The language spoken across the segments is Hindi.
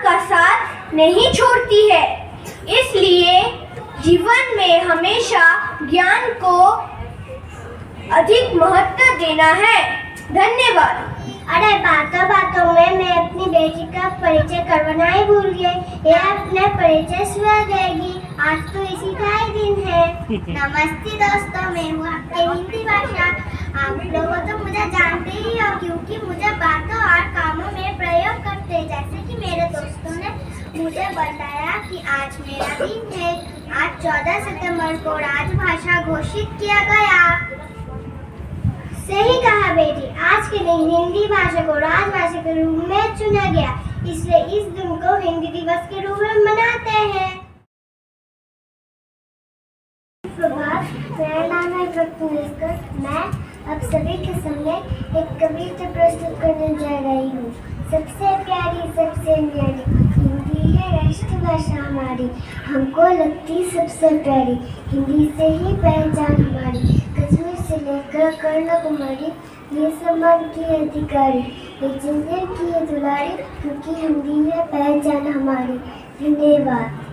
का साथ नहीं छोड़ती है। इसलिए जीवन में हमेशा ज्ञान को अधिक महत्व देना है। धन्यवाद। अरे बातों में मैं अपनी बेटी का परिचय करवाना ही भूल गई। यह अपने परिचय सुना देगी। आज तो इसी का ही दिन है। नमस्ते दोस्तों, मैं हूँ आपकी हिंदी भाषा। आप लोग तो मुझे जानते ही हो, क्योंकि मुझे बातों और कामों में प्रयोग करते हैं। जैसे कि मेरे दोस्तों ने मुझे बताया कि आज मेरा दिन है। आज 14 सितंबर को राजभाषा घोषित किया गया। सही कहा बेटी, आज के दिन हिंदी भाषा को राजभाषा के रूप में चुना गया, इसलिए इस दिन को हिंदी दिवस के रूप में मनाते हैं। प्रभात, मेरा नाम है प्रत्युष्कर। मैं अब सभी के सामने एक कविता प्रस्तुत करने जा रही हूँ। सबसे प्यारी सबसे न्यारी हिंदी है राष्ट्रभाषा हमारी, हमको लगती सबसे प्यारी, हिंदी से ही पहचान हमारी। कश्मीर से लेकर कन्याकुमारी, ये सम्मान की अधिकारी, ये जिंदगी की है दुलारी, क्योंकि हिंदी है पहचान हमारी। धन्यवाद।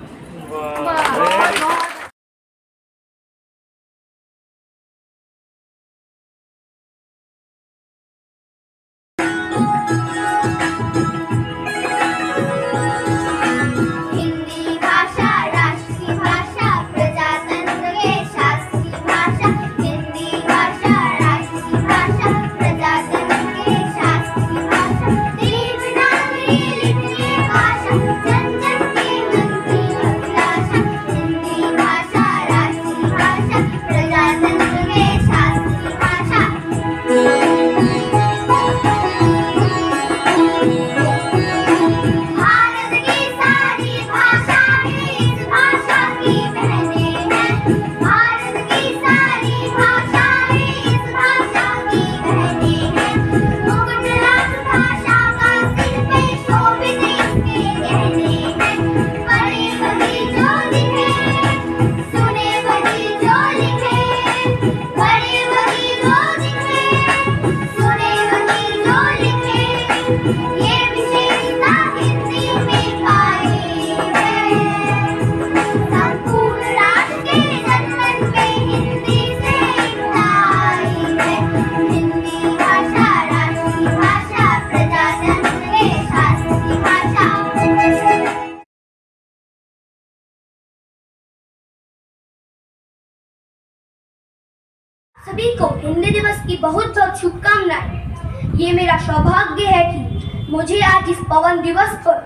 सभी को हिंदी दिवस की बहुत बहुत शुभकामनाएं। ये मेरा सौभाग्य है कि मुझे आज इस पावन दिवस पर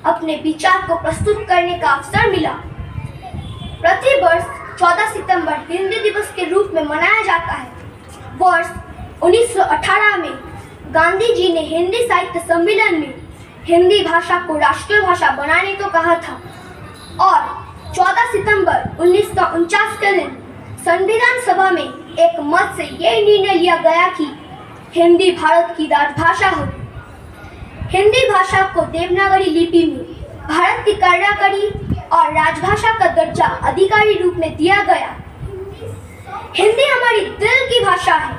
अपने विचार को प्रस्तुत करने का अवसर मिला। प्रति वर्ष 14 सितंबर हिंदी दिवस के रूप में मनाया जाता है। वर्ष 1918 में गांधी जी ने हिंदी साहित्य सम्मेलन में हिंदी भाषा को राष्ट्रीय भाषा बनाने को कहा था और 14 सितंबर 1949 के दिन संविधान सभा में एक मत से यह निर्णय लिया गया कि हिंदी भारत की राजभाषा होगी। हिंदी भाषा को देवनागरी लिपि में भारत की कर्णाकरी और राजभाषा का दर्जा अधिकारी रूप में दिया गया। हिंदी हमारी दिल की भाषा है,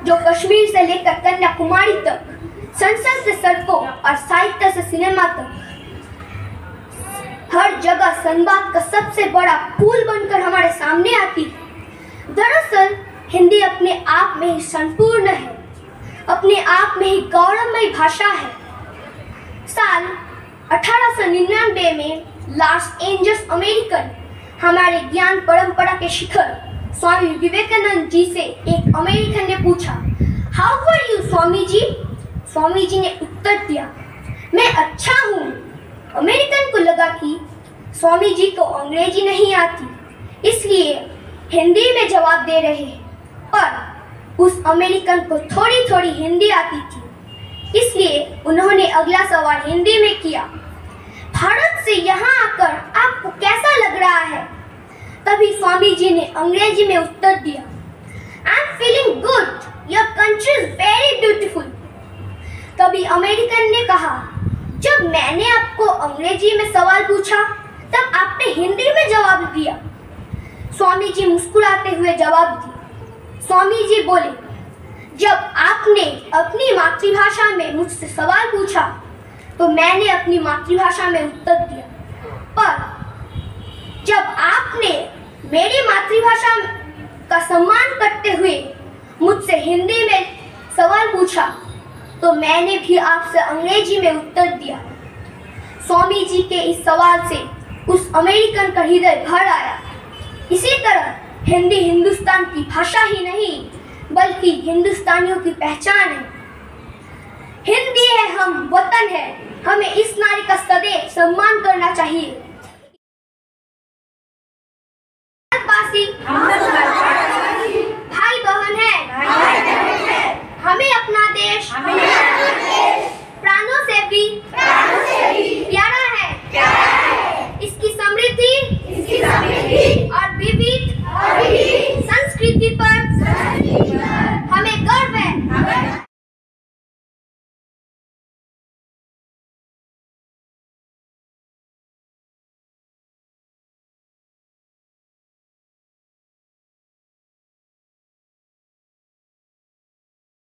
जो कश्मीर से लेकर कन्याकुमारी तक, संसद से सड़कों और साहित्य से सिनेमा तक हर जगह संवाद का सबसे बड़ा पुल बनकर हमारे सामने आती है। दरअसल हिंदी अपने आप में ही संपूर्ण है, अपने आप में ही गौरवमयी भाषा है। साल 1899 में लॉस एंजल्स अमेरिकन हमारे ज्ञान परंपरा के शिखर स्वामी विवेकानंद जी से एक अमेरिकन ने पूछा, how are you Swami ji? Swami ji ने उत्तर दिया, मैं अच्छा हूँ। अमेरिकन को लगा कि स्वामी जी को अंग्रेजी नहीं आती, इसलिए हिंदी में जवाब दे रहे हैं, पर उस अमेरिकन को थोड़ी थोड़ी हिंदी आती थी, इसलिए उन्होंने अगला सवाल हिंदी में किया, भारत से यहाँ आकर आपको कैसा लग रहा है? तभी स्वामी जी ने अंग्रेजी में उत्तर दिया, I am feeling good, your country is very beautiful. तभी अमेरिकन ने कहा, जब मैंने आपको अंग्रेजी में सवाल पूछा तब आपने हिंदी में जवाब दिया। स्वामी जी मुस्कुराते हुए जवाब दिया। स्वामी जी बोले, जब आपने अपनी मातृभाषा में मुझसे सवाल पूछा तो मैंने अपनी मातृभाषा में उत्तर दिया। पर जब आपने मेरी मातृभाषा का सम्मान करते हुए मुझसे हिंदी में सवाल पूछा तो मैंने भी आपसे अंग्रेजी में उत्तर दिया। स्वामी जी के इस सवाल से उस अमेरिकन का हृदय भर आया। इसी तरह हिंदी हिंदुस्तान की भाषा ही नहीं बल्कि हिंदुस्तानियों की पहचान है। हिंदी है हम, वतन है, हमें इस नारी का सदैव सम्मान करना चाहिए। भारतवासी